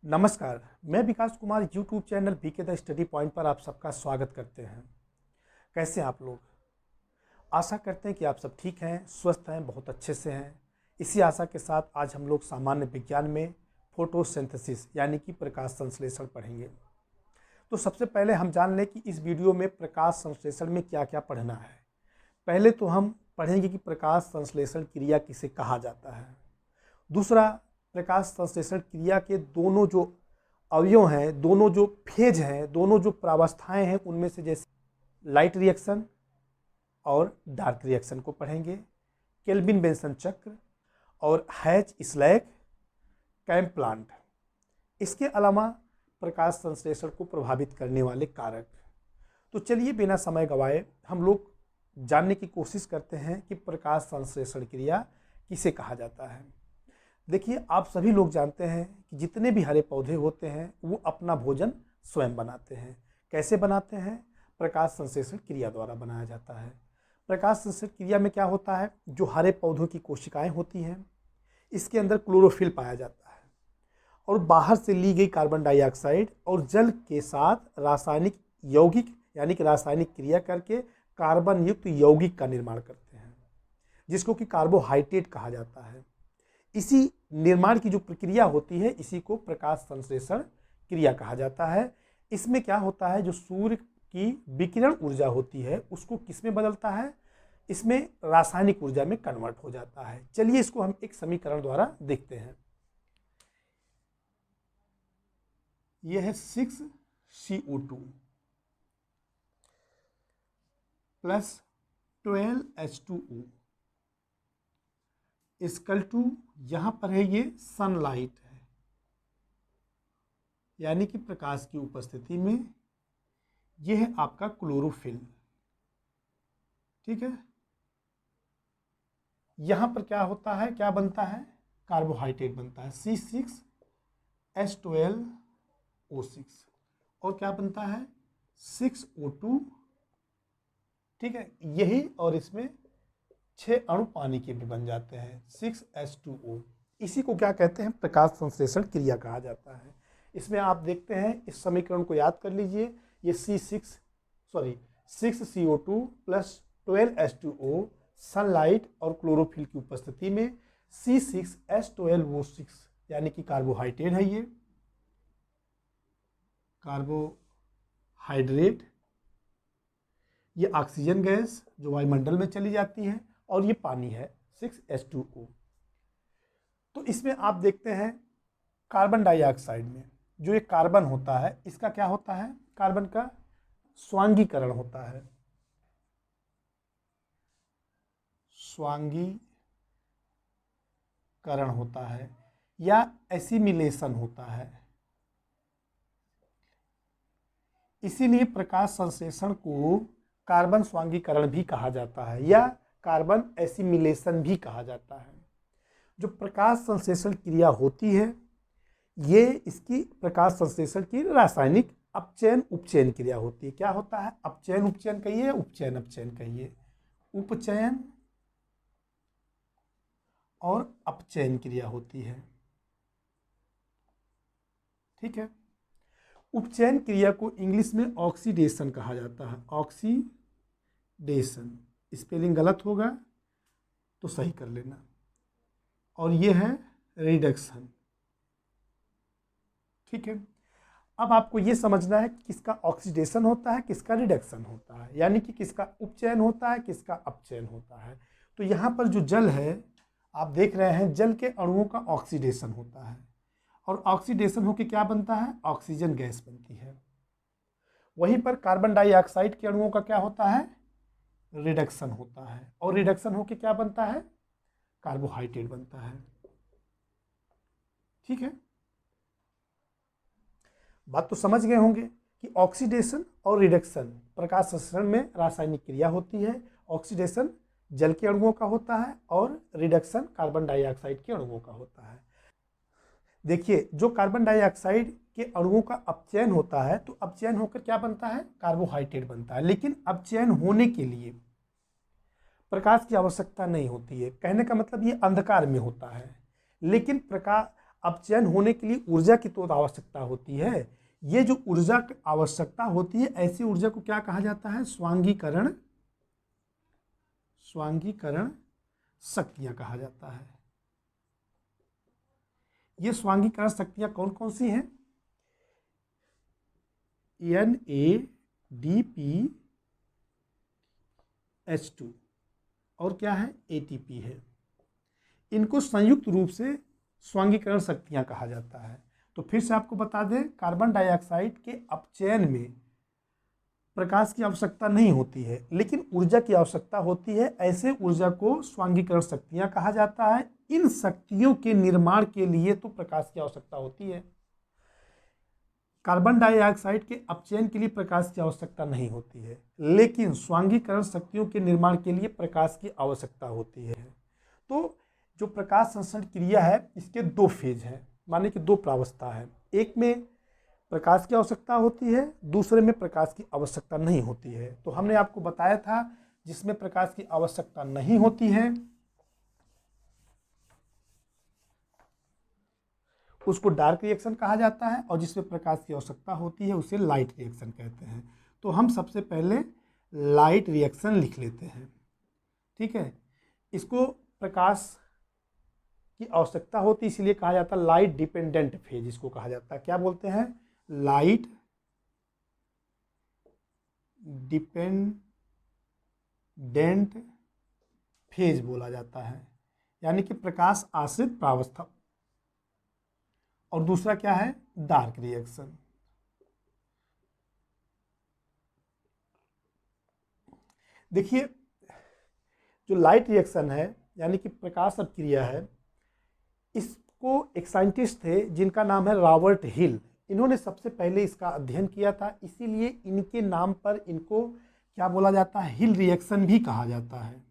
नमस्कार, मैं Vikas Kumar YouTube channel BK the study point पर आप सबका स्वागत करते हैं। कैसे हैं आप लोग? आशा करते हैं कि आप सब ठीक हैं, स्वस्थ हैं, बहुत अच्छे से हैं। इसी आशा के साथ आज हम लोग सामान्य विज्ञान में फोटोसिंथेसिस यानी कि प्रकाश संश्लेषण पढ़ेंगे। तो सबसे पहले हम जान लें कि इस वीडियो में प्रकाश संश्लेषण में क्या क्या पढ़ना है। पहले तो हम पढ़ेंगे कि प्रकाश संश्लेषण क्रिया किसे कहा जाता है। दूसरा, प्रकाश संश्लेषण क्रिया के दोनों जो अवयव हैं, दोनों जो फेज हैं, दोनों जो प्रावस्थाएं हैं, उनमें से जैसे लाइट रिएक्शन और डार्क रिएक्शन को पढ़ेंगे, केल्विन बेंसन चक्र और हैच स्लैग कैम प्लांट। इसके अलावा प्रकाश संश्लेषण को प्रभावित करने वाले कारक। तो चलिए बिना समय गंवाए हम लोग जानने की कोशिश करते हैं कि प्रकाश संश्लेषण क्रिया किसे कहा जाता है। देखिए, आप सभी लोग जानते हैं कि जितने भी हरे पौधे होते हैं वो अपना भोजन स्वयं बनाते हैं। कैसे बनाते हैं? प्रकाश संश्लेषण क्रिया द्वारा बनाया जाता है। प्रकाश संश्लेषण क्रिया में क्या होता है? जो हरे पौधों की कोशिकाएं होती हैं, इसके अंदर क्लोरोफिल पाया जाता है और बाहर से ली गई कार्बन डाइऑक्साइड और जल के साथ रासायनिक यौगिक यानी कि रासायनिक क्रिया करके कार्बन युक्त यौगिक का निर्माण करते हैं, जिसको कि कार्बोहाइड्रेट कहा जाता है। इसी निर्माण की जो प्रक्रिया होती है, इसी को प्रकाश संश्लेषण क्रिया कहा जाता है। इसमें क्या होता है? जो सूर्य की विकिरण ऊर्जा होती है उसको किस में बदलता है? इसमें रासायनिक ऊर्जा में कन्वर्ट हो जाता है। चलिए इसको हम एक समीकरण द्वारा देखते हैं। यह है 6CO2 plus 12H2O equal to, यहाँ पर है ये सनलाइट है, यानी कि प्रकाश की उपस्थिति में यह है आपका क्लोरोफिल। ठीक है, यहाँ पर क्या होता है, क्या बनता है? कार्बोहाइड्रेट बनता है C6H12O6 और क्या बनता है? 6O2। ठीक है, यही और इसमें 6 अणु पानी के भी बन जाते हैं, 6H2O। इसी को क्या कहते हैं? प्रकाश संश्लेषण क्रिया कहा जाता है। इसमें आप देखते हैं, इस समीकरण को याद कर लीजिए। ये 6CO2 प्लस 12H2O सनलाइट और क्लोरोफिल की उपस्थिति में C6H12O6 यानी कि कार्बोहाइड्रेट है। ये कार्बोहाइड्रेट, ये ऑक्सीजन गैस जो वायुमंडल में चली जाती है, और ये पानी है 6H2O। तो इसमें आप देखते हैं कार्बन डाइऑक्साइड में जो ये कार्बन होता है, इसका क्या होता है? कार्बन का स्वांगीकरण होता है, स्वांगीकरण होता है या एसिमिलेशन होता है। इसीलिए प्रकाश संश्लेषण को कार्बन स्वांगीकरण भी कहा जाता है या कार्बन एसिमिलेशन भी कहा जाता है। जो प्रकाश संश्लेषण क्रिया होती है, ये इसकी प्रकाश संश्लेषण की रासायनिक अपचयन उपचयन क्रिया होती है। क्या होता है? अपचयन उपचयन कहिए, उपचयन अपचयन कहिए। उपचयन और अपचयन क्रिया होती है। ठीक है, उपचयन क्रिया को इंग्लिश में ऑक्सीडेशन कहा जाता है। ऑक्सीडेशन, स्पेलिंग गलत होगा तो सही कर लेना। और ये है रिडक्शन। ठीक है, अब आपको ये समझना है किसका ऑक्सीडेशन होता है, किसका रिडक्शन होता है, यानी कि किसका उपचयन होता है, किसका अपचयन होता है। तो यहाँ पर जो जल है, आप देख रहे हैं, जल के अणुओं का ऑक्सीडेशन होता है और ऑक्सीडेशन होकर क्या बनता है? ऑक्सीजन गैस बनती है। वहीं पर कार्बन डाइऑक्साइड के अणुओं का क्या होता है? रिडक्शन होता है और रिडक्शन होकर क्या बनता है? कार्बोहाइड्रेट बनता है। ठीक है, बात तो समझ गए होंगे कि ऑक्सीडेशन और रिडक्शन प्रकाश संश्लेषण में रासायनिक क्रिया होती है। ऑक्सीडेशन जल के अणुओं का होता है और रिडक्शन कार्बन डाइऑक्साइड के अणुओं का होता है। देखिए, जो कार्बन डाइऑक्साइड के अणुओं का अपचयन होता है, तो अपचयन होकर क्या बनता है? कार्बोहाइड्रेट बनता है। लेकिन अपचयन होने के लिए प्रकाश की आवश्यकता नहीं होती है। कहने का मतलब ये अंधकार में होता है। लेकिन प्रकाश अपचयन होने के लिए ऊर्जा की तो आवश्यकता होती है। ये जो ऊर्जा की आवश्यकता होती है, ऐसी ऊर्जा को क्या कहा जाता है? स्वांगीकरण शक्तियां कहा जाता है। ये स्वांगीकरण शक्तियां कौन कौन सी हैं? NADPH2 और क्या है? ATP है। इनको संयुक्त रूप से स्वांगीकरण शक्तियां कहा जाता है। तो फिर से आपको बता दें, कार्बन डाइऑक्साइड के अपचयन में प्रकाश की आवश्यकता नहीं होती है, लेकिन ऊर्जा की आवश्यकता होती है। ऐसे ऊर्जा को स्वांगीकरण शक्तियां कहा जाता है। इन शक्तियों के निर्माण के लिए तो प्रकाश की आवश्यकता होती है। कार्बन डाइऑक्साइड के अपचयन के लिए प्रकाश की आवश्यकता नहीं होती है, लेकिन स्वांगीकरण शक्तियों के निर्माण के लिए प्रकाश की आवश्यकता होती है। तो जो प्रकाश संश्लेषण क्रिया है, इसके दो फेज हैं, माने कि दो प्रावस्था है। एक में प्रकाश की आवश्यकता होती है, दूसरे में प्रकाश की आवश्यकता नहीं होती है। तो हमने आपको बताया था, जिसमें प्रकाश की आवश्यकता नहीं होती है उसको डार्क रिएक्शन कहा जाता है, और जिसमें प्रकाश की आवश्यकता होती है उसे लाइट रिएक्शन कहते हैं। तो हम सबसे पहले लाइट रिएक्शन लिख लेते हैं, ठीक है। इसको प्रकाश की आवश्यकता होती है, इसीलिए कहा जाता है लाइट डिपेंडेंट फेज, इसको कहा जाता है। क्या बोलते हैं? लाइट डिपेंडेंट फेज बोला जाता है, यानी कि प्रकाश आश्रित प्रावस्था। और दूसरा क्या है? Dark reaction. देखिए, जो लाइट रिएक्शन है यानी कि प्रकाश अपक्रिया है, इसको एक साइंटिस्ट थे जिनका नाम है रॉबर्ट हिल। इन्होंने सबसे पहले इसका अध्ययन किया था, इसीलिए इनके नाम पर इनको क्या बोला जाता है? हिल रिएक्शन भी कहा जाता है।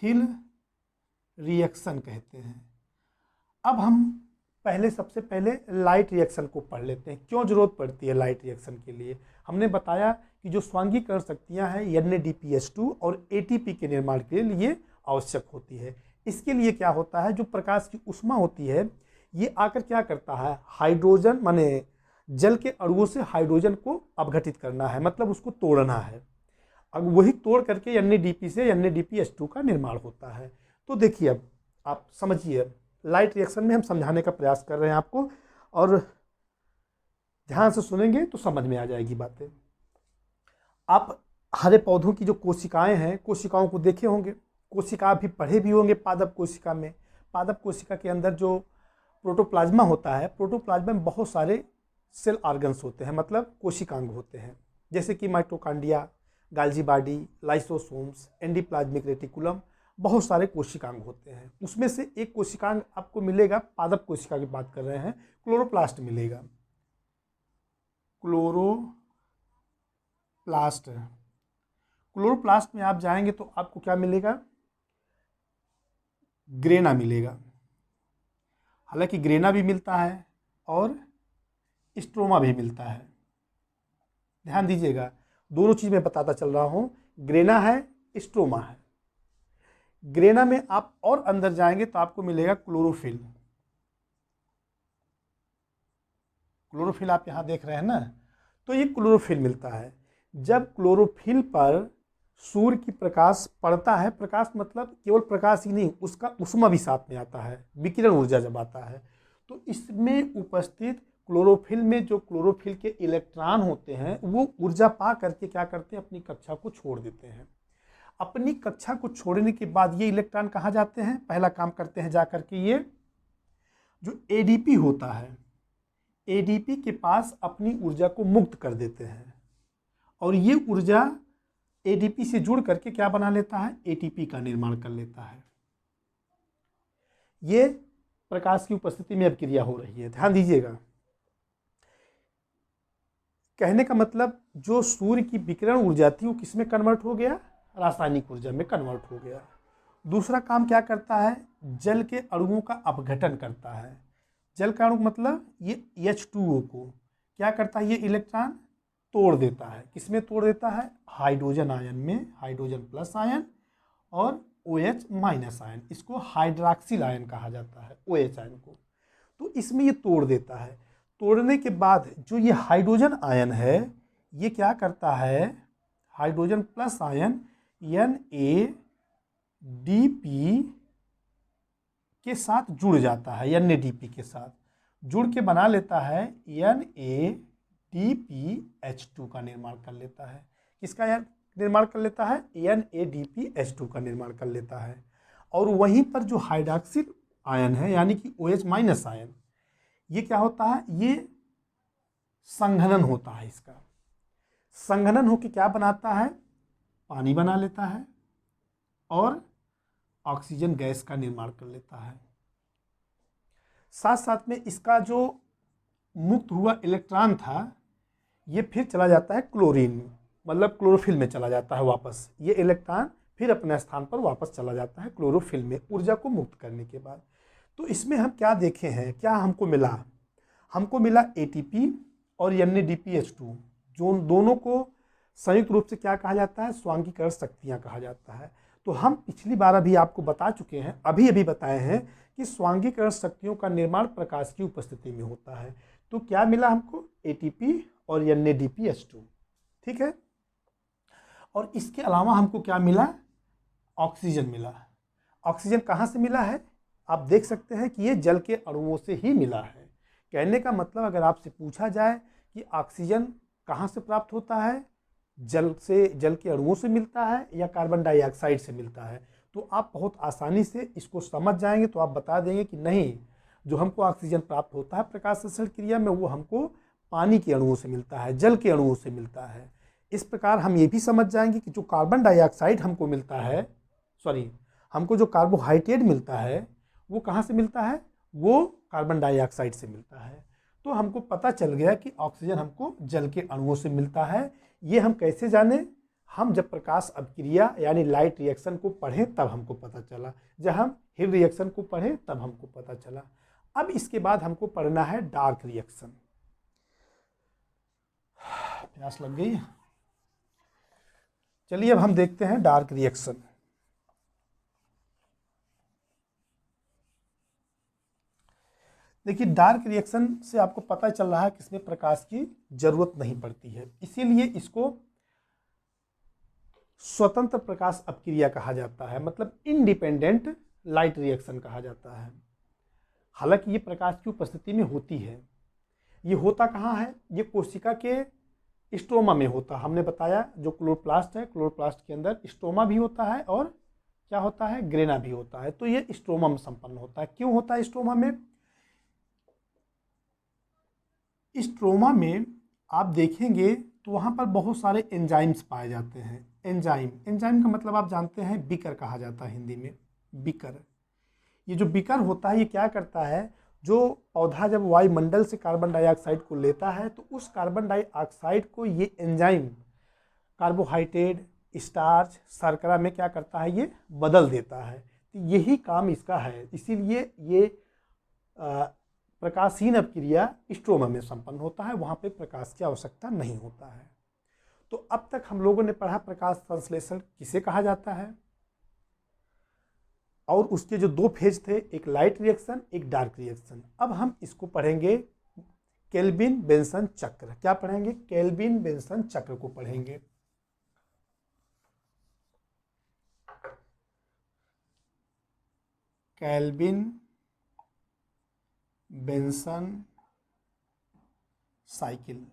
हिल रिएक्शन कहते हैं। अब हम सबसे पहले लाइट रिएक्शन को पढ़ लेते हैं। क्यों जरूरत पड़ती है लाइट रिएक्शन के लिए? हमने बताया कि जो स्वांगीकरण शक्तियां हैं NADPH2 और ATP के निर्माण के लिए आवश्यक होती है। इसके लिए क्या होता है? जो प्रकाश की ऊष्मा होती है, ये आकर क्या करता है? हाइड्रोजन माने जल के अणुओं से हाइड्रोजन को अपघटित करना है, मतलब उसको तोड़ना है। अब वही तोड़ करके NADP से NADPH2 का निर्माण होता है। तो देखिए, अब आप समझिए, लाइट रिएक्शन में हम समझाने का प्रयास कर रहे हैं आपको, और ध्यान से सुनेंगे तो समझ में आ जाएगी बातें। आप हरे पौधों की जो कोशिकाएं हैं, कोशिकाओं को देखे होंगे, कोशिका भी पढ़े भी होंगे पादप कोशिका में। पादप कोशिका के अंदर जो प्रोटोप्लाज्मा होता है, प्रोटोप्लाज्मा में बहुत सारे सेल ऑर्गन्स होते हैं, मतलब कोशिकांग होते हैं, जैसे कि mitochondria, गाल्जी body, lysosomes, endoplasmic reticulum, बहुत सारे कोशिकांग होते हैं। उसमें से एक कोशिकांग आपको मिलेगा, पादप कोशिका की बात कर रहे हैं, क्लोरोप्लास्ट मिलेगा। क्लोरोप्लास्ट में आप जाएंगे तो आपको क्या मिलेगा? ग्रेना मिलेगा। हालांकि ग्रेना भी मिलता है और स्ट्रोमा भी मिलता है। ध्यान दीजिएगा, दोनों चीज मैं बताता चल रहा हूं, ग्रेना है, स्ट्रोमा है। ग्रेना में आप और अंदर जाएंगे तो आपको मिलेगा क्लोरोफिल। क्लोरोफिल आप यहां देख रहे हैं ना, तो ये क्लोरोफिल मिलता है। जब क्लोरोफिल पर सूर्य की प्रकाश पड़ता है, प्रकाश मतलब केवल प्रकाश ही नहीं, उसका ऊष्मा भी साथ में आता है, विकिरण ऊर्जा जब आता है, तो इसमें उपस्थित क्लोरोफिल में जो क्लोरोफिल के इलेक्ट्रॉन होते हैं, वो ऊर्जा पा करके क्या करते हैं? अपनी कक्षा को छोड़ देते हैं। अपनी कक्षा को छोड़ने के बाद ये इलेक्ट्रॉन कहाँ जाते हैं? पहला काम करते हैं जाकर के ये जो ADP होता है, ADP के पास अपनी ऊर्जा को मुक्त कर देते हैं, और ये ऊर्जा ADP से जुड़ करके क्या बना लेता है? ATP का निर्माण कर लेता है। ये प्रकाश की उपस्थिति में अब क्रिया हो रही है, ध्यान दीजिएगा। कहने का मतलब, जो सूर्य की विकिरण ऊर्जा थी वो किसमें कन्वर्ट हो गया? रासायनिक ऊर्जा में कन्वर्ट हो गया। दूसरा काम क्या करता है? जल के अणुओं का अपघटन करता है। जल का अणु मतलब ये H2O को क्या करता है? ये इलेक्ट्रॉन तोड़ देता है। किसमें तोड़ देता है? हाइड्रोजन आयन में, हाइड्रोजन प्लस आयन और OH माइनस आयन। इसको हाइड्रॉक्सिल आयन कहा जाता है, OH आयन को। तो इसमें ये तोड़ देता है। तोड़ने के बाद जो ये हाइड्रोजन आयन है ये क्या करता है, हाइड्रोजन प्लस आयन NADP के साथ जुड़ जाता है, NADP के साथ जुड़ के बना लेता है NADPH2 का निर्माण कर लेता है। किसका यार निर्माण कर लेता है? NADPH2 का निर्माण कर लेता है। और वहीं पर जो हाइड्रॉक्सिल आयन है यानी कि OH- आयन, ये क्या होता है, ये संघनन होता है। इसका संघनन होकर क्या बनाता है, पानी बना लेता है और ऑक्सीजन गैस का निर्माण कर लेता है। साथ साथ में इसका जो मुक्त हुआ इलेक्ट्रॉन था ये फिर चला जाता है क्लोरीन, मतलब क्लोरोफिल में चला जाता है वापस। ये इलेक्ट्रॉन फिर अपने स्थान पर वापस चला जाता है क्लोरोफिल में ऊर्जा को मुक्त करने के बाद। तो इसमें हम क्या देखे हैं, क्या हमको मिला? हमको मिला ATP और NADPH2, जो दोनों को संयुक्त रूप से क्या कहा जाता है, स्वांगीकरण शक्तियाँ कहा जाता है। तो हम पिछली बार अभी आपको बता चुके हैं, अभी बताए हैं कि स्वांगीकरण शक्तियों का निर्माण प्रकाश की उपस्थिति में होता है। तो क्या मिला हमको? ATP और NADPH2, ठीक है। और इसके अलावा हमको क्या मिला? ऑक्सीजन मिला। ऑक्सीजन कहाँ से मिला है? आप देख सकते हैं कि ये जल के अणुओं से ही मिला है। कहने का मतलब अगर आपसे पूछा जाए कि ऑक्सीजन कहाँ से प्राप्त होता है, जल से, जल के अणुओं से मिलता है या कार्बन डाइऑक्साइड से मिलता है, तो आप बहुत आसानी से इसको समझ जाएंगे। तो आप बता देंगे कि नहीं, जो हमको ऑक्सीजन प्राप्त होता है प्रकाश संश्लेषण क्रिया में वो हमको पानी के अणुओं से मिलता है, जल के अणुओं से मिलता है। इस प्रकार हम ये भी समझ जाएंगे कि जो कार्बन डाइऑक्साइड हमको मिलता है, हमको जो कार्बोहाइड्रेट मिलता है वो कहाँ से मिलता है? वो कार्बन डाइऑक्साइड से मिलता है। तो हमको पता चल गया कि ऑक्सीजन हमको जल के अणुओं से मिलता है। ये हम कैसे जाने? हम जब प्रकाश अपक्रिया यानी लाइट रिएक्शन को पढ़ें तब हमको पता चला, जब हम हिल रिएक्शन को पढ़ें तब हमको पता चला। अब इसके बाद हमको पढ़ना है डार्क रिएक्शन। प्यास लग गई? चलिए अब हम देखते हैं डार्क रिएक्शन। देखिए, डार्क रिएक्शन से आपको पता चल रहा है कि इसमें प्रकाश की जरूरत नहीं पड़ती है, इसीलिए इसको स्वतंत्र प्रकाश अपक्रिया कहा जाता है, मतलब इंडिपेंडेंट लाइट रिएक्शन कहा जाता है। हालांकि ये प्रकाश की उपस्थिति में होती है। ये होता कहाँ है? ये कोशिका के स्ट्रोमा में होता है। हमने बताया जो क्लोरोप्लास्ट है, क्लोरोप्लास्ट के अंदर स्ट्रोमा भी होता है और क्या होता है, ग्रेना भी होता है। तो ये स्ट्रोमा में संपन्न होता है। क्यों होता है स्ट्रोमा में? स्ट्रोमा में आप देखेंगे तो वहाँ पर बहुत सारे एंजाइम्स पाए जाते हैं। एंजाइम का मतलब आप जानते हैं, बीकर कहा जाता है हिंदी में, बीकर। ये जो बीकर होता है ये क्या करता है, जो पौधा जब वायुमंडल से कार्बन डाइऑक्साइड को लेता है तो उस कार्बन डाइऑक्साइड को ये एंजाइम कार्बोहाइड्रेट, स्टार्च, शर्करा में क्या करता है, ये बदल देता है। तो यही काम इसका है। इसीलिए ये प्रकाशहीन अपक्रिया स्ट्रोमा में संपन्न होता है, वहाँ पे प्रकाश की आवश्यकता नहीं होता है। तो अब तक हम लोगों ने पढ़ा प्रकाश संश्लेषण किसे कहा जाता है, और उसके जो दो फेज थे, एक लाइट रिएक्शन, एक डार्क रिएक्शन। अब हम इसको पढ़ेंगे केल्विन बेंसन चक्र। क्या पढ़ेंगे? केल्विन बेंसन चक्र को पढ़ेंगे। केल्विन बेंसन साइकिल,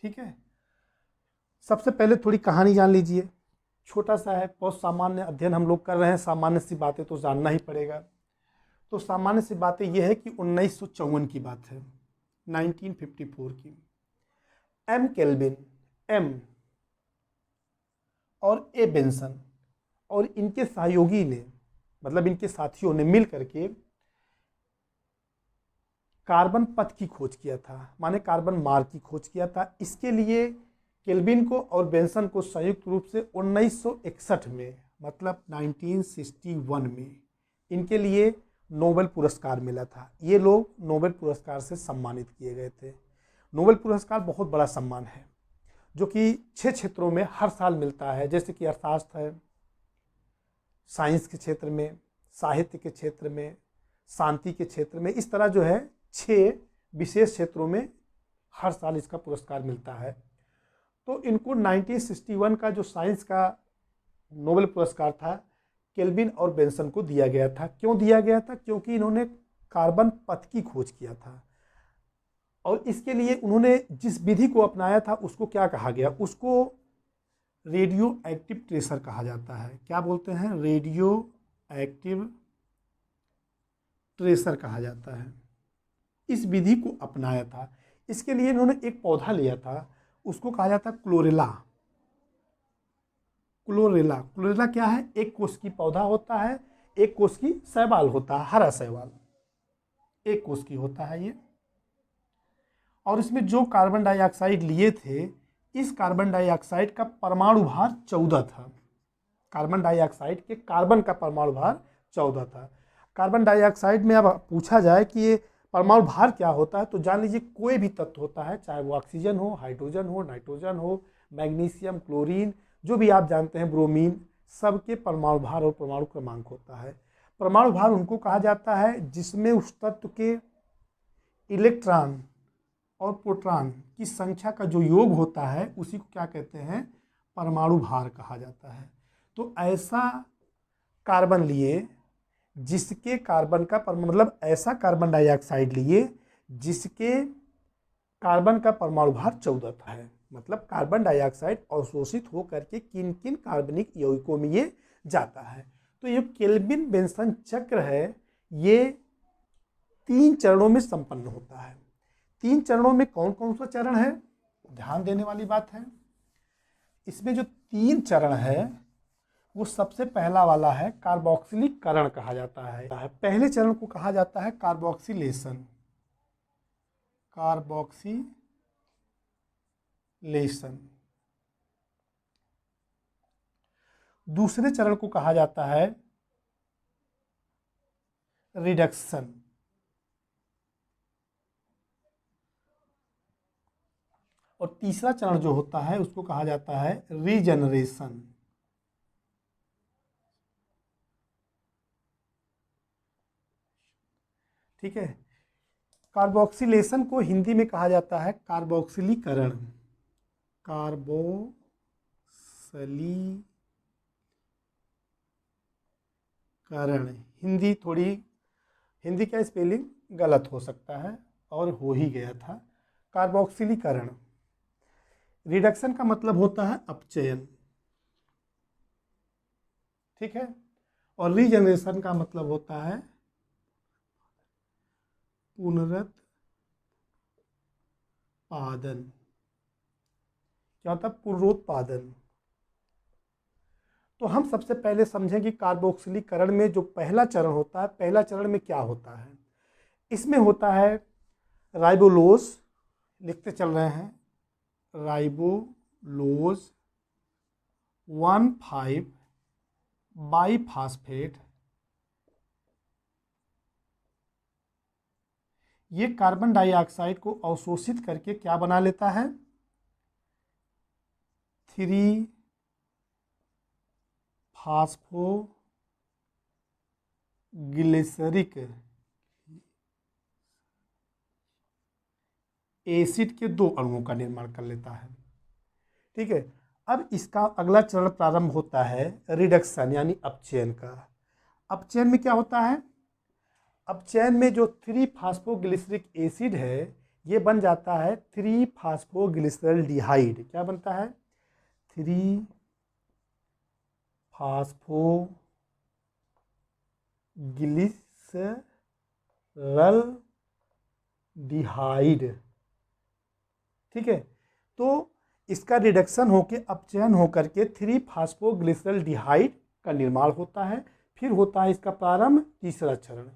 ठीक है। सबसे पहले थोड़ी कहानी जान लीजिए, छोटा सा है, बहुत सामान्य अध्ययन हम लोग कर रहे हैं, सामान्य सी बातें तो जानना ही पड़ेगा। तो सामान्य सी बातें यह है कि 1954 की बात है, 1954 की। एम केल्विन, एम और ए बेंसन और इनके सहयोगी ने, मतलब इनके साथियों ने मिल करके कार्बन पथ की खोज किया था, माने कार्बन मार्ग की खोज किया था। इसके लिए केल्विन को और बेंसन को संयुक्त रूप से 1961 में, मतलब 1961 में इनके लिए नोबेल पुरस्कार मिला था। ये लोग नोबेल पुरस्कार से सम्मानित किए गए थे। नोबेल पुरस्कार बहुत बड़ा सम्मान है जो कि 6 क्षेत्रों में हर साल मिलता है, जैसे कि अर्थशास्त्र है, साइंस के क्षेत्र में, साहित्य के क्षेत्र में, शांति के क्षेत्र में, इस तरह जो है 6 विशेष क्षेत्रों में हर साल इसका पुरस्कार मिलता है। तो इनको 1961 का जो साइंस का नोबेल पुरस्कार था केल्विन और बेंसन को दिया गया था। क्यों दिया गया था? क्योंकि इन्होंने कार्बन पथ की खोज किया था और इसके लिए उन्होंने जिस विधि को अपनाया था उसको क्या कहा गया? उसको रेडियो एक्टिव ट्रेसर कहा जाता है। क्या बोलते हैं? रेडियो एक्टिव ट्रेसर कहा जाता है। इस विधि को अपनाया था। इसके लिए इन्होंने एक पौधा लिया था, उसको कहा जाता है क्लोरेला। क्लोरेला, क्लोरेला क्या है? एक कोष की पौधा होता है, एक कोष की शैवाल होता है, हरा शैवाल एक कोष की होता है ये। और इसमें जो कार्बन डाइऑक्साइड लिए थे, इस कार्बन डाइऑक्साइड का परमाणु भार 14 था। कार्बन डाइऑक्साइड के कार्बन का परमाणु भार 14 था। कार्बन डाइऑक्साइड में अब पूछा जाए कि ये परमाणु भार क्या होता है, तो जान लीजिए कोई भी तत्व होता है, चाहे वो ऑक्सीजन हो, हाइड्रोजन हो, नाइट्रोजन हो, मैग्नीशियम, क्लोरीन, जो भी आप जानते हैं, ब्रोमीन, सबके परमाणु भार और परमाणु क्रमांक होता है। परमाणु भार उनको कहा जाता है जिसमें उस तत्व के इलेक्ट्रॉन और प्रोटॉन की संख्या का जो योग होता है उसी को क्या कहते हैं? परमाणु भार कहा जाता है। तो ऐसा कार्बन लिए जिसके कार्बन का मतलब ऐसा कार्बन डाइऑक्साइड लिए जिसके कार्बन का परमाणु भार 14 था है। मतलब कार्बन डाइऑक्साइड अवशोषित होकर के किन किन कार्बनिक यौगिकों में ये जाता है। तो ये केल्विन बेंसन चक्र है, ये 3 चरणों में संपन्न होता है। 3 चरणों में कौन कौन सा चरण है? ध्यान देने वाली बात है। इसमें जो 3 चरण है वो सबसे पहला वाला है कार्बोक्सिलीकरण कहा जाता है। पहले चरण को कहा जाता है कार्बोक्सिलेशन। कार्बोक्सिलेशन। दूसरे चरण को कहा जाता है रिडक्शन। और तीसरा चरण जो होता है उसको कहा जाता है रीजनरेशन। ठीक है। कार्बोक्सिलेशन को हिंदी में कहा जाता है कार्बोक्सिलीकरण। कार्बोक्सिलीकरण हिंदी का स्पेलिंग गलत हो सकता है और हो ही गया था। कार्बोक्सिलीकरण। रिडक्शन का मतलब होता है अपचयन। ठीक है। और रीजनरेशन का मतलब होता है पुनरुत्पादन। क्या होता है? पुनरुत्पादन। तो हम सबसे पहले समझें कि कार्बोक्सिलीकरण में जो पहला चरण होता है, पहला चरण में क्या होता है? इसमें होता है राइबोलोज, लिखते चल रहे हैं, राइबोलोज 1,5 बाईफास्फेट। ये कार्बन डाइऑक्साइड को अवशोषित करके क्या बना लेता है? 3-फॉस्फोग्लिसरिक एसिड के 2 अणुओं का निर्माण कर लेता है। ठीक है। अब इसका अगला चरण प्रारंभ होता है रिडक्शन यानी अपचयन का। अपचयन में क्या होता है? अपचयन में जो 3-फॉस्फोग्लिसरिक एसिड है ये बन जाता है 3-फॉस्फोग्लिसरल्डिहाइड। क्या बनता है? 3-फॉस्फोग्लिसरल्डिहाइड। ठीक है। तो इसका रिडक्शन होके अपचयन होकर के 3-फॉस्फोग्लिसरल्डिहाइड का निर्माण होता है। फिर होता है इसका प्रारंभ तीसरा चरण।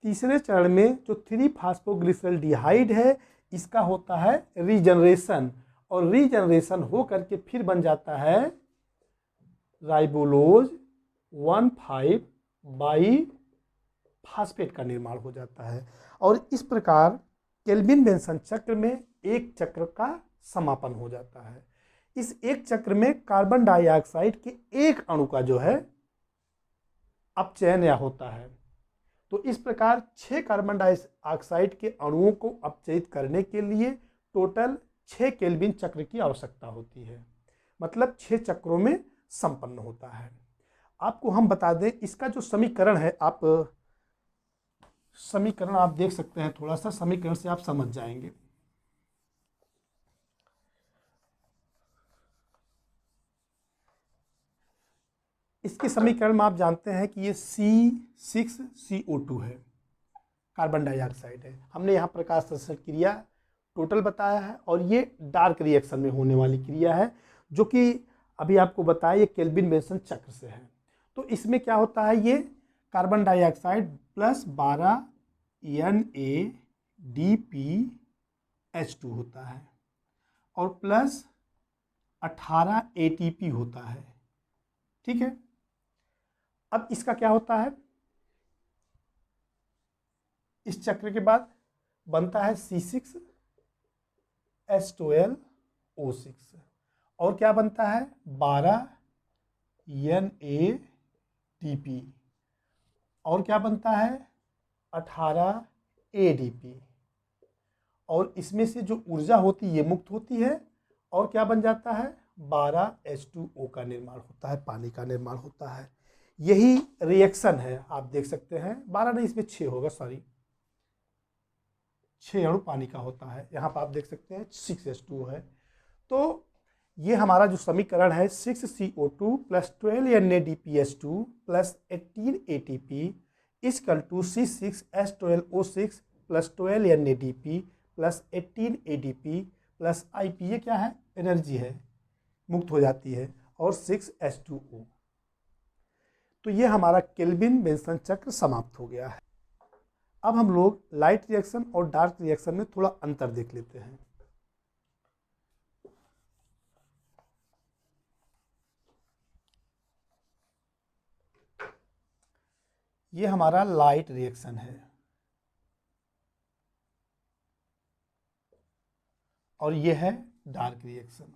तीसरे चरण में जो 3-फॉस्फोग्लिसरल्डिहाइड है इसका होता है रीजनरेशन। और रीजनरेशन हो करके फिर बन जाता है राइबोलोज 1,5 बाईफास्फेट का निर्माण हो जाता है। और इस प्रकार केल्विन बेंसन चक्र में एक चक्र का समापन हो जाता है। इस एक चक्र में कार्बन डाइऑक्साइड के एक अणु का जो है अपचयन या होता है। तो इस प्रकार 6 कार्बन डाइऑक्साइड के अणुओं को अपचयित करने के लिए टोटल 6 केल्विन चक्र की आवश्यकता होती है, मतलब 6 चक्रों में संपन्न होता है। आपको हम बता दें इसका जो समीकरण है, आप समीकरण आप देख सकते हैं, थोड़ा सा समीकरण से आप समझ जाएंगे। इसके समीकरण में आप जानते हैं कि ये C6CO2 है, कार्बन डाइऑक्साइड है। हमने यहाँ प्रकाश संश्लेषण क्रिया टोटल बताया है और ये डार्क रिएक्शन में होने वाली क्रिया है, जो कि अभी आपको बताया ये केल्विन बेंसन चक्र से है। तो इसमें क्या होता है, ये कार्बन डाइऑक्साइड प्लस 12 NADPH2 होता है और प्लस 18 ATP होता है। ठीक है, अब इसका क्या होता है, इस चक्र के बाद बनता है C6H12O6 और क्या बनता है 12 NADP और क्या बनता है 18 ADP और इसमें से जो ऊर्जा होती है ये मुक्त होती है और क्या बन जाता है 12 H2O का निर्माण होता है, पानी का निर्माण होता है। यही रिएक्शन है, आप देख सकते हैं 12 नहीं, इसमें 6 होगा, सॉरी 6 अणु पानी का होता है। यहाँ पर आप देख सकते हैं 6H2O है। तो ये हमारा जो समीकरण है 6CO2 plus 12 NADPH2 plus 18 ATP equal to C6H12O6 plus 12 NADP plus 18 ADP plus IP, ये क्या है एनर्जी है, मुक्त हो जाती है, और 6H2O। तो ये हमारा केल्विन बेंसन चक्र समाप्त हो गया है। अब हम लोग लाइट रिएक्शन और डार्क रिएक्शन में थोड़ा अंतर देख लेते हैं। ये हमारा लाइट रिएक्शन है और ये है डार्क रिएक्शन।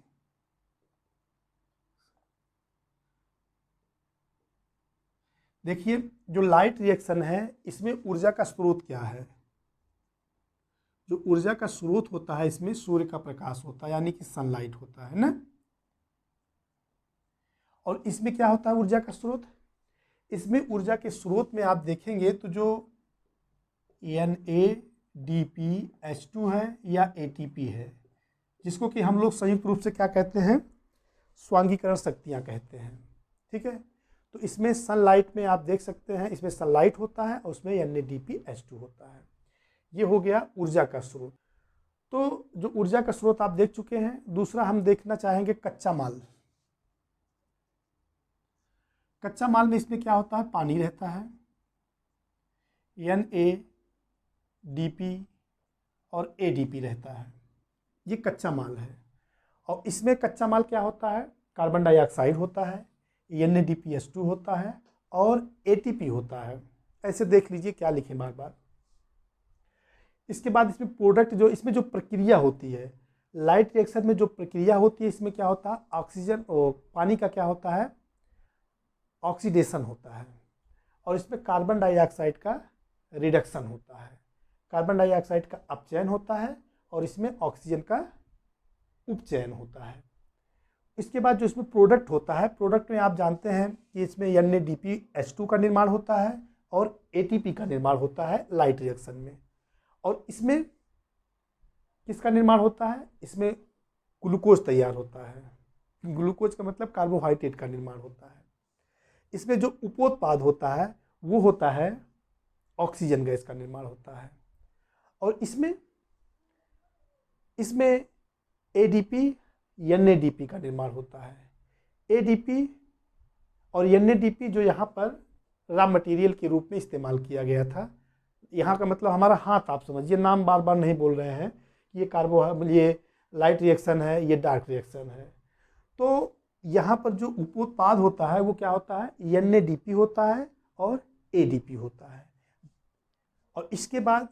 देखिए जो लाइट रिएक्शन है इसमें ऊर्जा का स्रोत क्या है, जो ऊर्जा का स्रोत होता है इसमें सूर्य का प्रकाश होता है, यानी कि सनलाइट होता है ना। और इसमें क्या होता है ऊर्जा का स्रोत, इसमें ऊर्जा के स्रोत में आप देखेंगे तो जो NADPH2 है या ATP है, जिसको कि हम लोग संयुक्त रूप से क्या कहते हैं, स्वांगीकरण शक्तियाँ कहते हैं। ठीक है, तो इसमें सनलाइट में आप देख सकते हैं इसमें सनलाइट होता है और उसमें NADPH2 होता है। ये हो गया ऊर्जा का स्रोत। तो जो ऊर्जा का स्रोत आप देख चुके हैं, दूसरा हम देखना चाहेंगे कच्चा माल। कच्चा माल में इसमें क्या होता है, पानी रहता है, NADP और ADP रहता है, ये कच्चा माल है। और इसमें कच्चा माल क्या होता है, कार्बन डाइऑक्साइड होता है, NADPH2 होता है और ATP होता है। ऐसे देख लीजिए क्या लिखें बार बार। इसके बाद इसमें प्रोडक्ट, जो इसमें जो प्रक्रिया होती है लाइट रिएक्शन में, जो प्रक्रिया होती है इसमें क्या होता है, ऑक्सीजन और पानी का क्या होता है, ऑक्सीडेशन होता है और इसमें कार्बन डाइऑक्साइड का रिडक्शन होता है, कार्बन डाइऑक्साइड का अपचयन होता है और इसमें ऑक्सीजन का उपचयन होता है। इसके बाद जो इसमें प्रोडक्ट होता है, प्रोडक्ट में आप जानते हैं कि इसमें NADPH2 का निर्माण होता है और ATP का निर्माण होता है लाइट रिएक्शन में। और इसमें किसका निर्माण होता है, इसमें ग्लूकोज तैयार होता है, ग्लूकोज का मतलब कार्बोहाइड्रेट का निर्माण होता है। इसमें जो उपोत्पाद होता है वो होता है ऑक्सीजन गैस का निर्माण होता है। और इसमें ADP NADP का निर्माण होता है। ADP और NADP जो यहाँ पर रॉ मटेरियल के रूप में इस्तेमाल किया गया था, यहाँ का मतलब हमारा हाथ, आप समझिए, नाम बार बार नहीं बोल रहे हैं, ये लाइट रिएक्शन है, ये डार्क रिएक्शन है। तो यहाँ पर जो उपोत्पाद होता है वो क्या होता है, NADP होता है और ADP होता है। और इसके बाद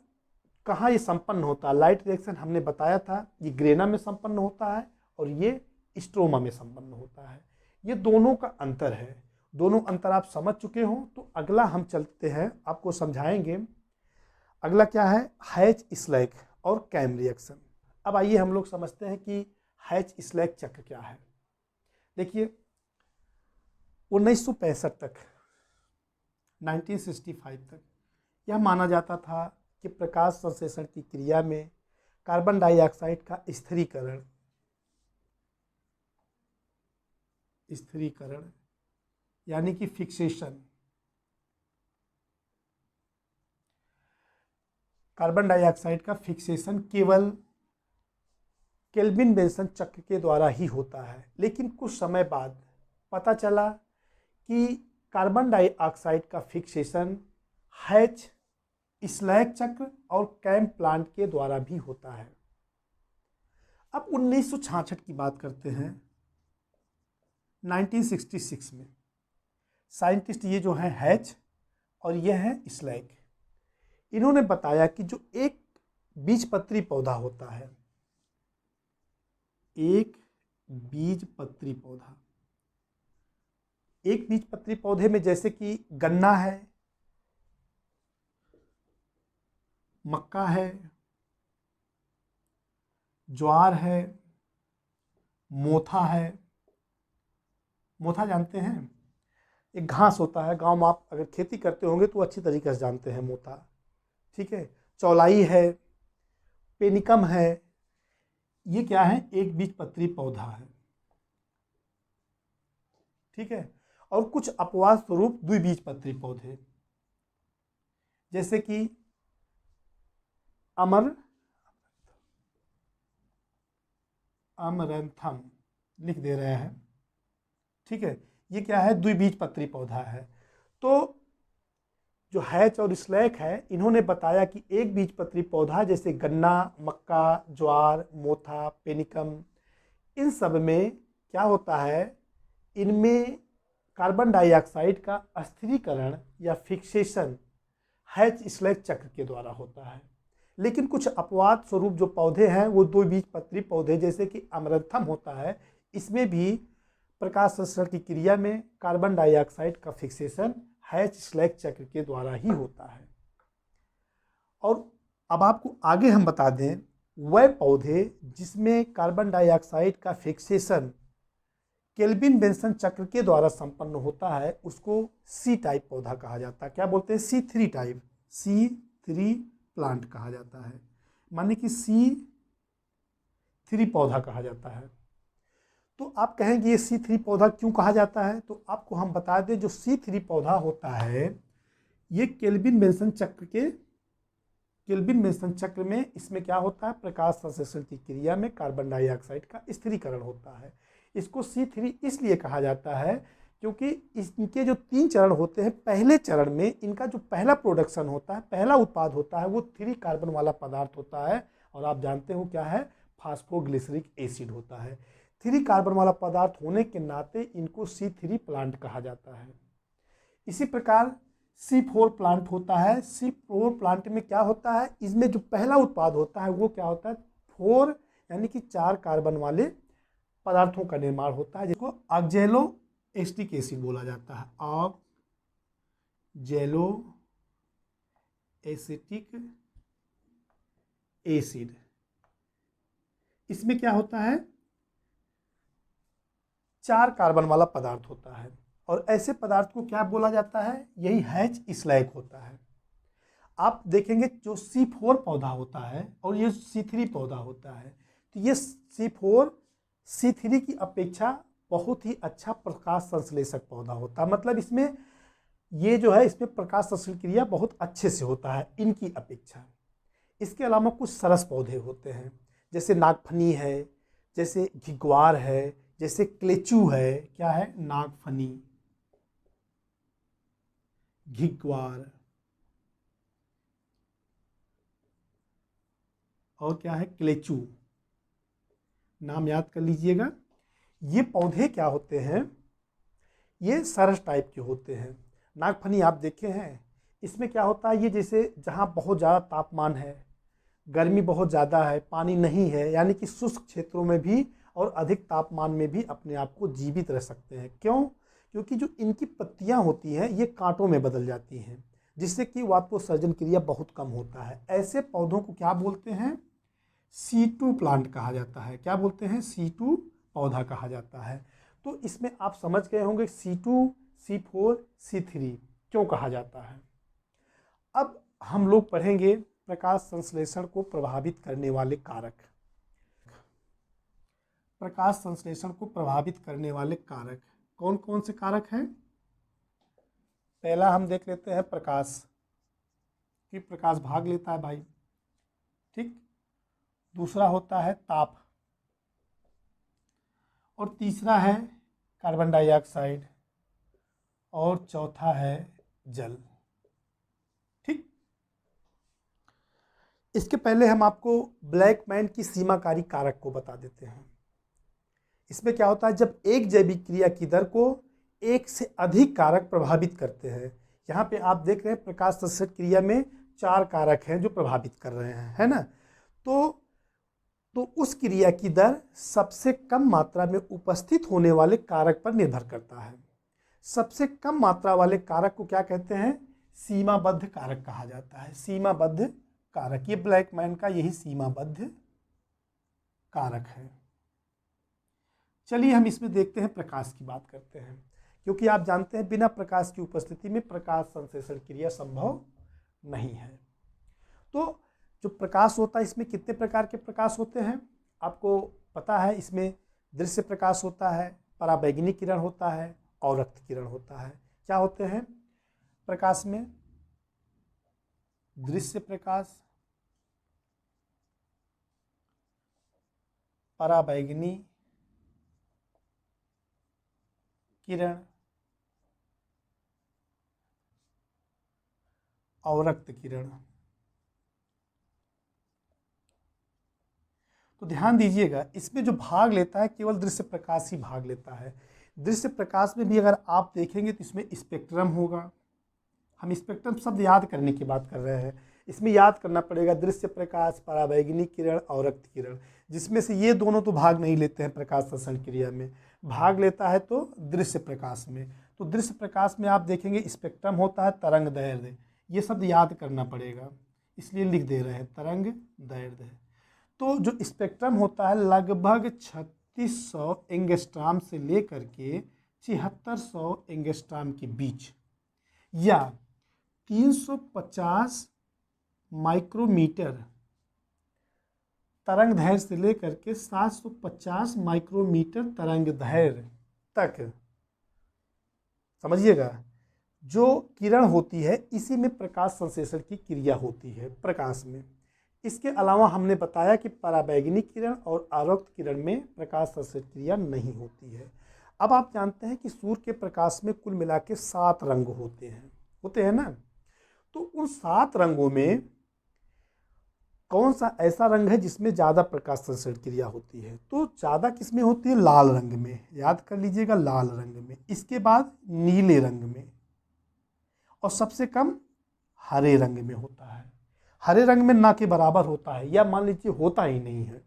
कहाँ ये संपन्न होता है, लाइट रिएक्शन हमने बताया था ये ग्रेना में संपन्न होता है और ये स्ट्रोमा में संपन्न होता है। ये दोनों का अंतर है। दोनों अंतर आप समझ चुके हो तो अगला हम चलते हैं, आपको समझाएंगे। अगला क्या है, हैच स्लैग और कैम रिएक्शन। अब आइए हम लोग समझते हैं कि हैच स्लैग चक्र क्या है। देखिए 1965 तक, 1965 तक यह माना जाता था कि प्रकाश संश्लेषण की क्रिया में कार्बन डाइऑक्साइड का स्थिरीकरण यानी कि फिक्सेशन, कार्बन डाइऑक्साइड का फिक्सेशन केवल केल्विन बेंसन चक्र के द्वारा ही होता है। लेकिन कुछ समय बाद पता चला कि कार्बन डाइऑक्साइड का फिक्सेशन हैच स्लैग चक्र और कैम प्लांट के द्वारा भी होता है। अब 1966 की बात करते हैं। 1966 में साइंटिस्ट ये जो है हैच और ये है स्लैग, इन्होंने बताया कि जो एक बीजपत्री पौधा होता है, एक बीजपत्री पौधा, एक बीजपत्री पौधे में जैसे कि गन्ना है, मक्का है, ज्वार है, मोथा है। मोथा जानते हैं, एक घास होता है, गांव में आप अगर खेती करते होंगे तो अच्छी तरीके से जानते हैं मोथा, ठीक है। चौलाई है, पेनिकम है, ये क्या है, एक बीजपत्री पौधा है, ठीक है। और कुछ अपवाद स्वरूप द्विबीजपत्री पौधे जैसे कि अमरंथम लिख दे रहे हैं, ठीक है। ये क्या है, द्विबीजपत्री पौधा है। तो जो हैच और स्लैग है, इन्होंने बताया कि एक बीजपत्री पौधा जैसे गन्ना, मक्का, ज्वार, मोथा, पेनिकम, इन सब में क्या होता है, इनमें कार्बन डाइऑक्साइड का स्थिरीकरण या फिक्सेशन हैच स्लैग चक्र के द्वारा होता है। लेकिन कुछ अपवाद स्वरूप जो पौधे हैं वो द्विबीजपत्री पौधे जैसे कि अमरंथम होता है, इसमें भी प्रकाश संश्लेषण की क्रिया में कार्बन डाइऑक्साइड का फिक्सेशन हैच स्लैग चक्र के द्वारा ही होता है। और अब आपको आगे हम बता दें, वह पौधे जिसमें कार्बन डाइऑक्साइड का फिक्सेशन केल्विन बेंसन चक्र के द्वारा संपन्न होता है उसको सी टाइप पौधा कहा जाता है। क्या बोलते हैं, C3 टाइप, C3 प्लांट कहा जाता है, माने कि C3 पौधा कहा जाता है। तो आप कहेंगे ये C3 पौधा क्यों कहा जाता है, तो आपको हम बता दें जो C3 पौधा होता है ये केल्विन बेंसन चक्र में इसमें क्या होता है, प्रकाश संश्लेषण की क्रिया में कार्बन डाइऑक्साइड का स्थिरीकरण होता है। इसको C3 इसलिए कहा जाता है क्योंकि इनके जो 3 चरण होते हैं, पहले चरण में इनका जो पहला प्रोडक्शन होता है, पहला उत्पाद होता है, वो 3 कार्बन वाला पदार्थ होता है। और आप जानते हो क्या है, फास्फोग्लिसरिक एसिड होता है। 3 कार्बन वाला पदार्थ होने के नाते इनको C3 प्लांट कहा जाता है। इसी प्रकार C4 प्लांट होता है। C4 प्लांट में क्या होता है, इसमें जो पहला उत्पाद होता है वो क्या होता है, 4 यानी कि 4 कार्बन वाले पदार्थों का निर्माण होता है, जिसको ऑक्जेलो एस्टिक एसिड बोला जाता है। ऑक्जेलो एसिटिक एसिड, इसमें क्या होता है, 4 कार्बन वाला पदार्थ होता है। और ऐसे पदार्थ को क्या बोला जाता है, यही हैच स्लैग होता है। आप देखेंगे जो C4 पौधा होता है और ये C3 पौधा होता है, तो ये C4 C3 की अपेक्षा बहुत ही अच्छा प्रकाश संश्लेषक पौधा होता है। मतलब इसमें ये जो है, इसमें प्रकाश संश्लेषण क्रिया बहुत अच्छे से होता है इनकी अपेक्षा। इसके अलावा कुछ सरस पौधे होते हैं जैसे नागफनी है, जैसे घिग्वार है, जैसे क्लेचू है। क्या है, नागफनी, घिग्वार, और क्या है, क्लेचू, नाम याद कर लीजिएगा। ये पौधे क्या होते हैं, ये सरस टाइप के होते हैं। नागफनी आप देखे हैं, इसमें क्या होता है, ये जैसे जहाँ बहुत ज़्यादा तापमान है, गर्मी बहुत ज़्यादा है, पानी नहीं है, यानी कि शुष्क क्षेत्रों में भी और अधिक तापमान में भी अपने आप को जीवित रह सकते हैं। क्यों, क्योंकि जो इनकी पत्तियां होती हैं ये कांटों में बदल जाती हैं, जिससे कि वाष्पोत्सर्जन क्रिया बहुत कम होता है। ऐसे पौधों को क्या बोलते हैं? C2 प्लांट कहा जाता है। क्या बोलते हैं? C2 पौधा कहा जाता है। तो इसमें आप समझ गए होंगे C2, C4, C3 क्यों कहा जाता है। अब हम लोग पढ़ेंगे प्रकाश संश्लेषण को प्रभावित करने वाले कारक। प्रकाश संश्लेषण को प्रभावित करने वाले कारक कौन कौन से कारक हैं? पहला हम देख लेते हैं प्रकाश, कि प्रकाश भाग लेता है भाई, ठीक। दूसरा होता है ताप, और तीसरा है कार्बन डाइऑक्साइड, और चौथा है जल, ठीक। इसके पहले हम आपको ब्लैकमैन की सीमाकारी कारक को बता देते हैं। इसमें क्या होता है, जब एक जैविक क्रिया की दर को एक से अधिक कारक प्रभावित करते हैं। यहाँ पे आप देख रहे हैं प्रकाश संश्लेषण क्रिया में 4 कारक हैं जो प्रभावित कर रहे हैं, है ना। तो उस क्रिया की दर सबसे कम मात्रा में उपस्थित होने वाले कारक पर निर्भर करता है। सबसे कम मात्रा वाले कारक को क्या कहते हैं? सीमाबद्ध कारक कहा जाता है। सीमाबद्ध कारक, ये ब्लैकमैन का यही सीमाबद्ध कारक है। चलिए हम इसमें देखते हैं, प्रकाश की बात करते हैं, क्योंकि आप जानते हैं बिना प्रकाश की उपस्थिति में प्रकाश संश्लेषण क्रिया संभव नहीं है। तो जो प्रकाश होता है, इसमें कितने प्रकार के प्रकाश होते हैं आपको पता है। इसमें दृश्य प्रकाश होता है, पराबैंगनी किरण होता है, और रक्त किरण होता है। क्या होते हैं प्रकाश में? दृश्य प्रकाश, पराबैंगनी किरण और रक्त किरण। तो ध्यान दीजिएगा, इसमें जो भाग लेता है केवल दृश्य प्रकाश ही भाग लेता है। दृश्य प्रकाश में भी अगर आप देखेंगे तो इसमें स्पेक्ट्रम होगा। हम स्पेक्ट्रम शब्द याद करने की बात कर रहे हैं। इसमें याद करना पड़ेगा दृश्य प्रकाश, पराबैंगनी किरण और रक्त किरण, जिसमें से ये दोनों तो भाग नहीं लेते हैं प्रकाश संश्लेषण क्रिया में। भाग लेता है तो दृश्य प्रकाश में। तो दृश्य प्रकाश में आप देखेंगे स्पेक्ट्रम होता है, तरंग दैर्ध्य, ये शब्द याद करना पड़ेगा, इसलिए लिख दे रहे हैं तरंग दैर्ध्य। तो जो स्पेक्ट्रम होता है लगभग 3600 एंगस्ट्रॉम से लेकर के 7600 एंगस्ट्रॉम के बीच, या 350 माइक्रोमीटर तरंग दैर्ध्य से लेकर के 750 माइक्रोमीटर तरंग दैर्ध्य तक, समझिएगा, जो किरण होती है इसी में प्रकाश संश्लेषण की क्रिया होती है प्रकाश में। इसके अलावा हमने बताया कि पराबैंगनी किरण और आवर्त किरण में प्रकाश संश्लेषण क्रिया नहीं होती है। अब आप जानते हैं कि सूर्य के प्रकाश में कुल मिला के 7 रंग होते हैं ना। तो उन 7 रंगों में कौन सा ऐसा रंग है जिसमें ज़्यादा प्रकाश संश्लेषण क्रिया होती है? तो ज़्यादा किस में होती है? लाल रंग में, याद कर लीजिएगा, लाल रंग में। इसके बाद नीले रंग में, और सबसे कम हरे रंग में होता है। हरे रंग में ना के बराबर होता है, या मान लीजिए होता ही नहीं है,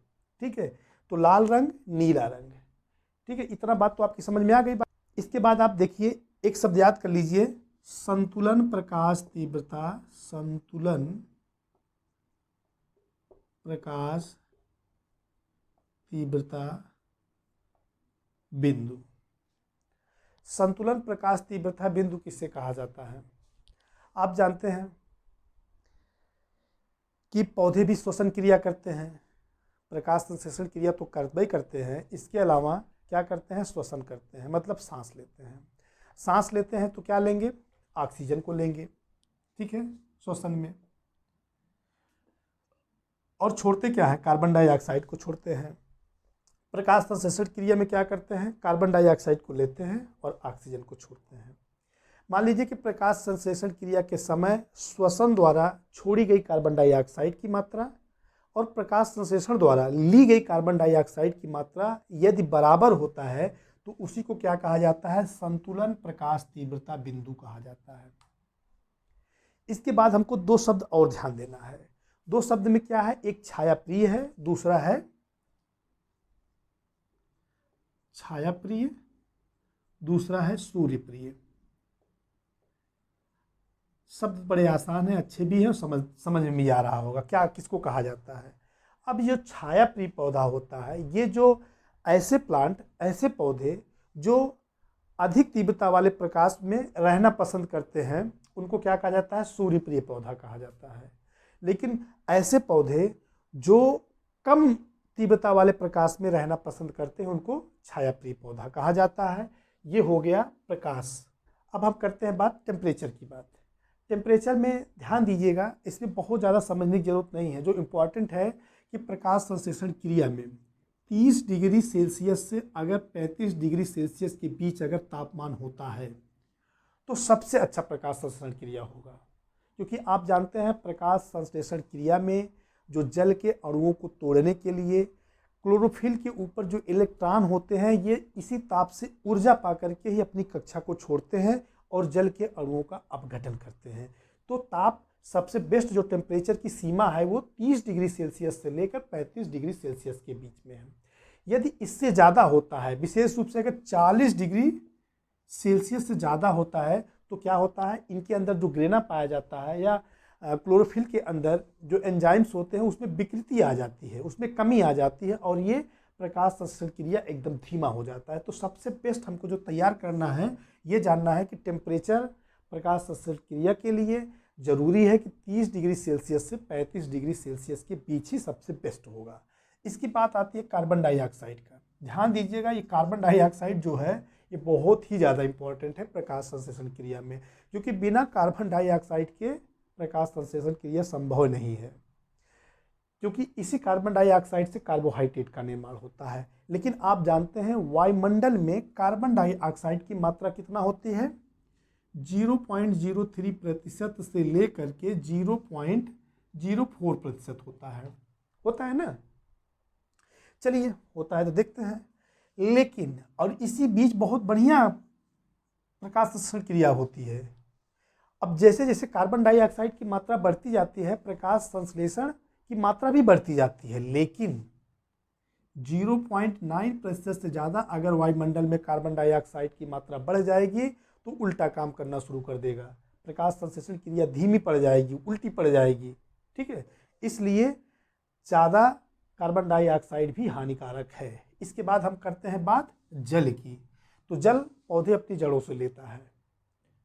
ठीक है। तो लाल रंग, नीला रंग, ठीक है। इतना बात तो आपकी समझ में आ गई। इसके बाद आप देखिए, एक शब्द याद कर लीजिए, संतुलन प्रकाश तीव्रता। संतुलन प्रकाश तीव्रता बिंदु। संतुलन प्रकाश तीव्रता बिंदु किससे कहा जाता है? आप जानते हैं कि पौधे भी श्वसन क्रिया करते हैं, प्रकाश संश्लेषण क्रिया तो करते करते हैं, इसके अलावा क्या करते हैं? श्वसन करते हैं, मतलब सांस लेते हैं। सांस लेते हैं तो क्या लेंगे? ऑक्सीजन को लेंगे, ठीक है, श्वसन में। और छोड़ते क्या है? कार्बन डाइऑक्साइड को छोड़ते हैं। प्रकाश संश्लेषण क्रिया में क्या करते हैं? कार्बन डाइऑक्साइड को लेते हैं और ऑक्सीजन को छोड़ते हैं। मान लीजिए कि प्रकाश संश्लेषण क्रिया के समय श्वसन द्वारा छोड़ी गई कार्बन डाइऑक्साइड की मात्रा और प्रकाश संश्लेषण द्वारा ली गई कार्बन डाइऑक्साइड की मात्रा यदि बराबर होता है तो उसी को क्या कहा जाता है? संतुलन प्रकाश तीव्रता बिंदु कहा जाता है। इसके बाद हमको 2 शब्द और ध्यान देना है। 2 शब्द में क्या है? एक छायाप्रिय है, दूसरा है छायाप्रिय, दूसरा है सूर्यप्रिय। शब्द बड़े आसान है, अच्छे भी हैं और समझ में भी आ रहा होगा क्या किसको कहा जाता है। अब ये छाया प्रिय पौधा होता है, ये जो ऐसे प्लांट, ऐसे पौधे जो अधिक तीव्रता वाले प्रकाश में रहना पसंद करते हैं, उनको क्या कहा जाता है? सूर्यप्रिय पौधा कहा जाता है। लेकिन ऐसे पौधे जो कम तीव्रता वाले प्रकाश में रहना पसंद करते हैं, उनको छाया प्रिय पौधा कहा जाता है। ये हो गया प्रकाश। अब हम करते हैं बात टेम्परेचर की बात। टेम्परेचर में ध्यान दीजिएगा, इसमें बहुत ज़्यादा समझने की जरूरत नहीं है। जो इम्पोर्टेंट है कि प्रकाश संश्लेषण क्रिया में 30 डिग्री सेल्सियस से अगर 35 डिग्री सेल्सियस के बीच अगर तापमान होता है तो सबसे अच्छा प्रकाश संश्लेषण क्रिया होगा। क्योंकि आप जानते हैं प्रकाश संश्लेषण क्रिया में जो जल के अणुओं को तोड़ने के लिए क्लोरोफिल के ऊपर जो इलेक्ट्रॉन होते हैं, ये इसी ताप से ऊर्जा पा करके ही अपनी कक्षा को छोड़ते हैं और जल के अणुओं का अपघटन करते हैं। तो ताप सबसे बेस्ट जो टेम्परेचर की सीमा है वो 30 डिग्री सेल्सियस से लेकर 35 डिग्री सेल्सियस के बीच में है। यदि इससे ज़्यादा होता है, विशेष रूप से अगर 40 डिग्री सेल्सियस से ज़्यादा होता है, तो क्या होता है, इनके अंदर जो ग्रेना पाया जाता है या क्लोरोफिल के अंदर जो एंजाइम्स होते हैं उसमें विकृति आ जाती है, उसमें कमी आ जाती है और ये प्रकाश संश्लेषण क्रिया एकदम धीमा हो जाता है। तो सबसे बेस्ट हमको जो तैयार करना है, ये जानना है कि टेम्परेचर प्रकाश संश्लेषण क्रिया के लिए ज़रूरी है कि 30 डिग्री सेल्सियस से 35 डिग्री सेल्सियस के बीच ही सबसे बेस्ट होगा। इसकी बात आती है कार्बन डाइऑक्साइड का। ध्यान दीजिएगा, ये कार्बन डाइऑक्साइड जो है ये बहुत ही ज़्यादा इंपॉर्टेंट है प्रकाश संश्लेषण क्रिया में, क्योंकि बिना कार्बन डाइऑक्साइड के प्रकाश संश्लेषण क्रिया संभव नहीं है। क्योंकि इसी कार्बन डाइऑक्साइड से कार्बोहाइड्रेट का निर्माण होता है। लेकिन आप जानते हैं वायुमंडल में कार्बन डाइऑक्साइड की मात्रा कितना होती है? 0.03% से लेकर के 0.04% होता है ना। चलिए, होता है तो देखते हैं। लेकिन और इसी बीच बहुत बढ़िया प्रकाश संश्लेषण क्रिया होती है। अब जैसे जैसे कार्बन डाइऑक्साइड की मात्रा बढ़ती जाती है, प्रकाश संश्लेषण की मात्रा भी बढ़ती जाती है। लेकिन 0.9% से ज़्यादा अगर वायुमंडल में कार्बन डाइऑक्साइड की मात्रा बढ़ जाएगी तो उल्टा काम करना शुरू कर देगा, प्रकाश संश्लेषण क्रिया धीमी पड़ जाएगी, उल्टी पड़ जाएगी। ठीक है, इसलिए ज़्यादा कार्बन डाइऑक्साइड भी हानिकारक है। इसके बाद हम करते हैं बात जल की। तो जल पौधे अपनी जड़ों से लेता है।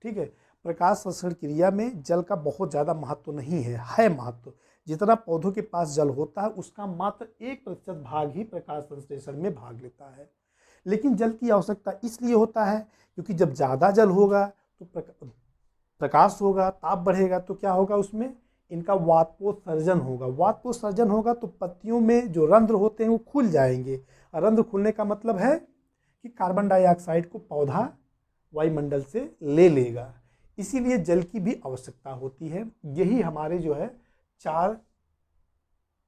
ठीक है, प्रकाश संश्लेषण क्रिया में जल का बहुत ज़्यादा महत्व नहीं है महत्व। जितना पौधों के पास जल होता है उसका मात्र 1% भाग ही प्रकाश संश्लेषण में भाग लेता है। लेकिन जल की आवश्यकता इसलिए होता है क्योंकि जब ज़्यादा जल होगा तो प्रकाश होगा, ताप बढ़ेगा, तो क्या होगा, उसमें इनका वाष्पोत्सर्जन होगा। वाष्पोत्सर्जन होगा तो पत्तियों में जो रंध्र होते हैं वो खुल जाएंगे। रंध्र खुलने का मतलब है कि कार्बन डाइऑक्साइड को पौधा वायुमंडल से ले लेगा। इसीलिए जल की भी आवश्यकता होती है। यही हमारे जो है 4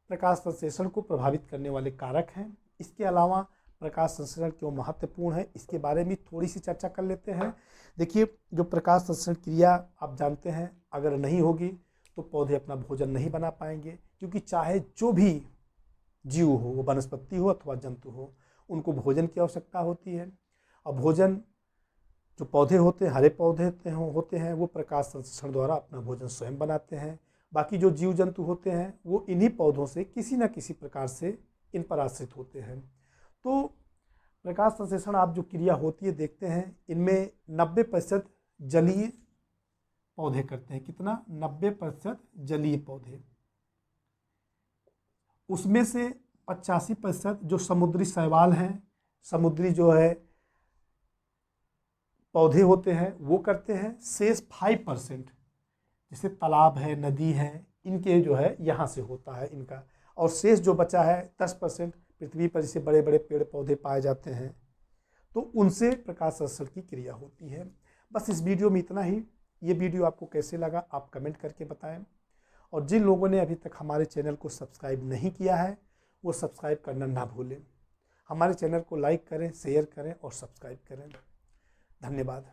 प्रकाश संश्लेषण को प्रभावित करने वाले कारक हैं। इसके अलावा प्रकाश संश्लेषण क्यों महत्वपूर्ण है, इसके बारे में थोड़ी सी चर्चा कर लेते हैं। देखिए, जो प्रकाश संश्लेषण क्रिया आप जानते हैं अगर नहीं होगी तो पौधे अपना भोजन नहीं बना पाएंगे। क्योंकि चाहे जो भी जीव हो, वो वनस्पति हो अथवा जंतु हो, उनको भोजन की आवश्यकता होती है। और भोजन जो पौधे होते हैं, हरे पौधे होते हैं, वो प्रकाश संश्लेषण द्वारा अपना भोजन स्वयं बनाते हैं। बाकी जो जीव जंतु होते हैं वो इन्हीं पौधों से किसी न किसी प्रकार से इन पर आश्रित होते हैं। तो प्रकाश संश्लेषण आप जो क्रिया होती है देखते हैं, इनमें 90% जलीय पौधे करते हैं। कितना? 90% जलीय पौधे। उसमें से 85% जो समुद्री शैवाल हैं, समुद्री जो है पौधे होते हैं वो करते हैं। शेष 5% जैसे तालाब है, नदी है, इनके जो है यहाँ से होता है इनका। और शेष जो बचा है 10% पृथ्वी पर जैसे बड़े बड़े पेड़ पौधे पाए जाते हैं, तो उनसे प्रकाश संश्लेषण की क्रिया होती है। बस इस वीडियो में इतना ही। ये वीडियो आपको कैसे लगा आप कमेंट करके बताएं। और जिन लोगों ने अभी तक हमारे चैनल को सब्सक्राइब नहीं किया है वो सब्सक्राइब करना ना भूलें। हमारे चैनल को लाइक करें, शेयर करें और सब्सक्राइब करें। धन्यवाद।